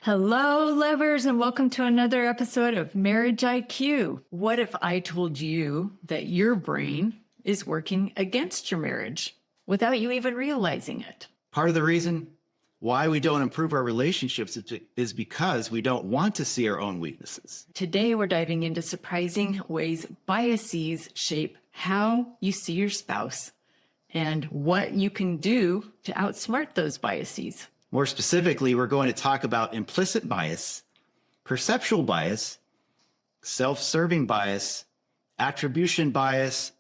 Hello, lovers, and welcome to another episode of Marriage IQ. What if I told you that your brain is working against your marriage without you even realizing it? Part of the reason why we don't improve our relationships is because we don't want to see our own weaknesses. Today, we're diving into surprising ways biases shape how you see your spouse and what you can do to outsmart those biases. More specifically, we're going to talk about implicit bias, perceptual bias, self-serving bias, attribution bias,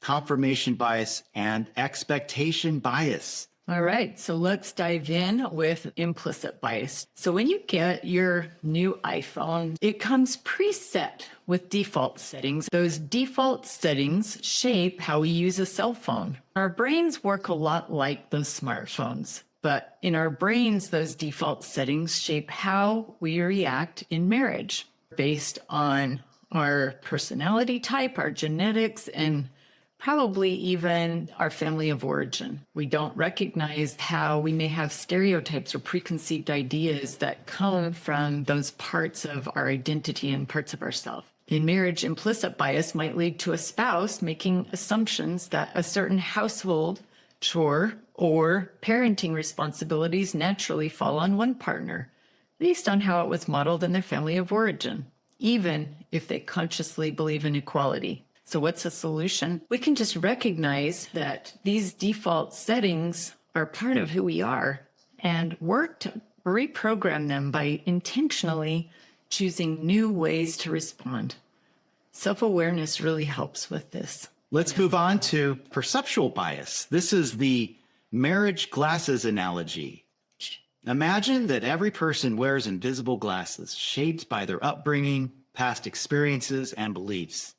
confirmation bias, and expectation bias. All right, so let's dive in with implicit bias. So when you get your new iPhone, it comes preset with default settings. Those default settings shape how we use a cell phone. Our brains work a lot like those smartphones. But in our brains, those default settings shape how we react in marriage based on our personality type, our genetics, and probably even our family of origin. We don't recognize how we may have stereotypes or preconceived ideas that come from those parts of our identity and parts of ourselves. In marriage, implicit bias might lead to a spouse making assumptions that a certain household chore or parenting responsibilities naturally fall on one partner, based on how it was modeled in their family of origin, even if they consciously believe in equality. So what's the solution? We can just recognize that these default settings are part of who we are and work to reprogram them by intentionally choosing new ways to respond. Self-awareness really helps with this. Let's move on to perceptual bias. This is the marriage glasses analogy. Imagine that every person wears invisible glasses shaped by their upbringing, past experiences, and beliefs.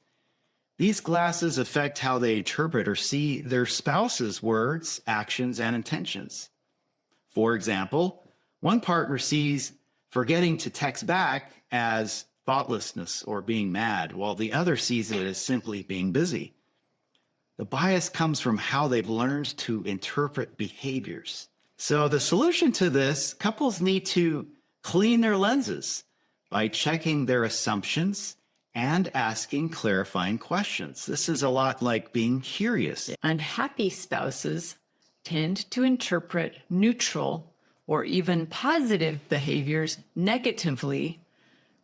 These glasses affect how they interpret or see their spouse's words, actions, and intentions. For example, one partner sees forgetting to text back as thoughtlessness or being mad, while the other sees it as simply being busy. The bias comes from how they've learned to interpret behaviors. So the solution to this, couples need to clean their lenses by checking their assumptions and asking clarifying questions. This is a lot like being curious. Unhappy spouses tend to interpret neutral or even positive behaviors negatively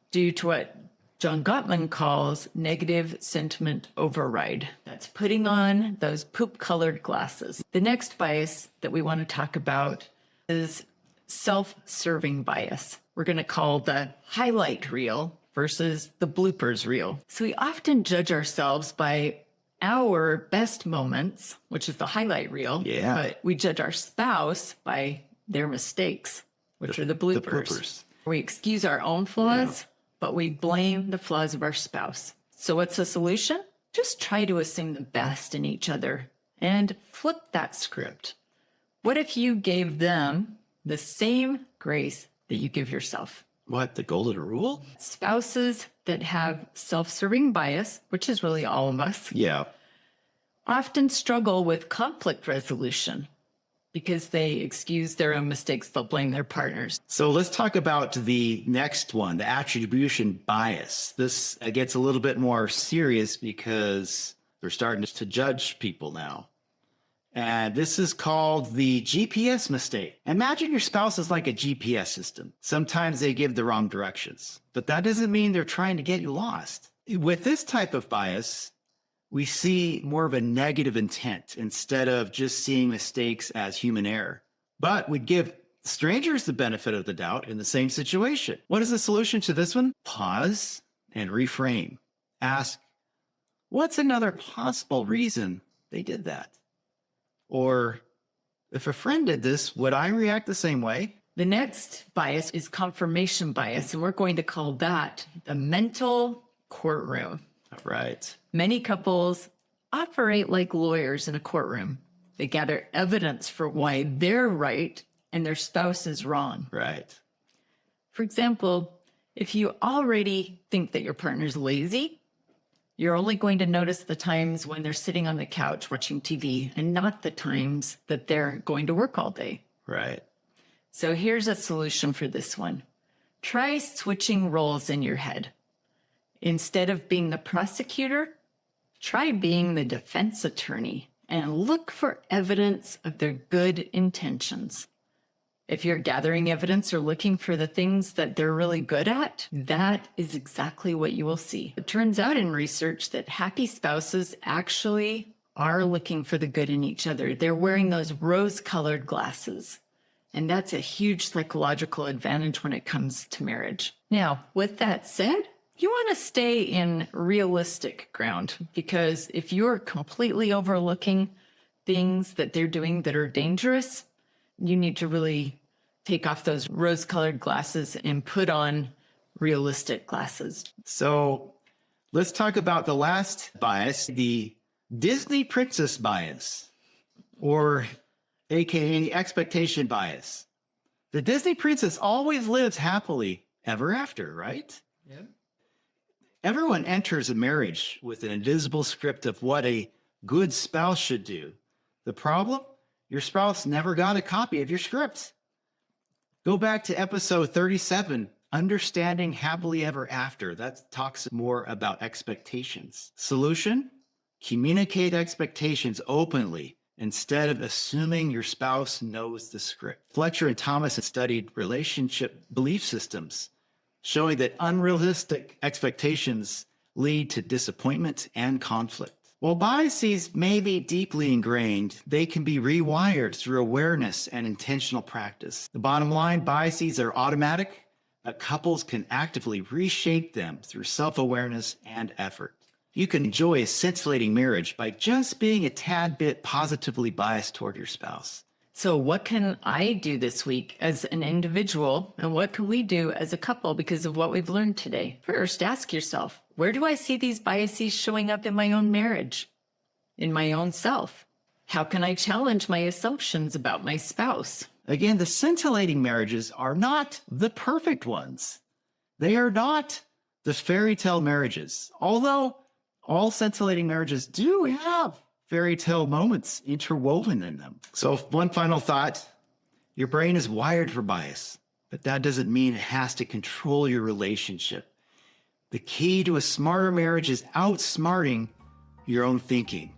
due to what John Gottman calls negative sentiment override. That's putting on those poop-colored glasses. The next bias that we want to talk about is self-serving bias. We're going to call the highlight reel versus the bloopers reel. So we often judge ourselves by our best moments, which is the highlight reel. Yeah. But we judge our spouse by their mistakes, which are the bloopers. We excuse our own flaws. Yeah. But we blame the flaws of our spouse. So what's the solution? Just try to assume the best in each other and flip that script. What if you gave them the same grace that you give yourself? What, the golden rule? Spouses that have self-serving bias, which is really all of us, often struggle with conflict resolution because they excuse their own mistakes, they'll blame their partners. So let's talk about the next one, the attribution bias. This gets a little bit more serious because we're starting to judge people now. And this is called the GPS mistake. Imagine your spouse is like a GPS system. Sometimes they give the wrong directions, but that doesn't mean they're trying to get you lost. With this type of bias, we see more of a negative intent instead of just seeing mistakes as human error. But we give strangers the benefit of the doubt in the same situation. What is the solution to this one? Pause and reframe. Ask, what's another possible reason they did that? Or if a friend did this, would I react the same way? The next bias is confirmation bias, and we're going to call that the mental courtroom. All right. Many couples operate like lawyers in a courtroom. They gather evidence for why they're right and their spouse is wrong. Right. For example, if you already think that your partner's lazy, you're only going to notice the times when they're sitting on the couch watching TV and not the times that they're going to work all day. Right. So here's a solution for this one. Try switching roles in your head. Instead of being the prosecutor, try being the defense attorney and look for evidence of their good intentions. If you're gathering evidence or looking for the things that they're really good at, that is exactly what you will see. It turns out in research that happy spouses actually are looking for the good in each other. They're wearing those rose-colored glasses. And that's a huge psychological advantage when it comes to marriage. Now, with that said, you want to stay in realistic ground, because if you're completely overlooking things that they're doing that are dangerous, you need to really take off those rose-colored glasses and put on realistic glasses. So let's talk about the last bias, the Disney princess bias, or AKA the expectation bias. The Disney princess always lives happily ever after, right? Yeah. Everyone enters a marriage with an invisible script of what a good spouse should do. The problem? Your spouse never got a copy of your script. Go back to episode 37, Understanding Happily Ever After. That talks more about expectations. Solution? Communicate expectations openly instead of assuming your spouse knows the script. Fletcher and Thomas had studied relationship belief systems, showing that unrealistic expectations lead to disappointment and conflict. While biases may be deeply ingrained, they can be rewired through awareness and intentional practice. The bottom line, biases are automatic, but couples can actively reshape them through self-awareness and effort. You can enjoy a scintillating marriage by just being a tad bit positively biased toward your spouse. So what can I do this week as an individual, and what can we do as a couple because of what we've learned today? First, ask yourself, where do I see these biases showing up in my own marriage, in my own self? How can I challenge my assumptions about my spouse? Again, the scintillating marriages are not the perfect ones. They are not the fairy tale marriages, although all scintillating marriages do have fairy tale moments interwoven in them. So one final thought, your brain is wired for bias, but that doesn't mean it has to control your relationship. The key to a smarter marriage is outsmarting your own thinking.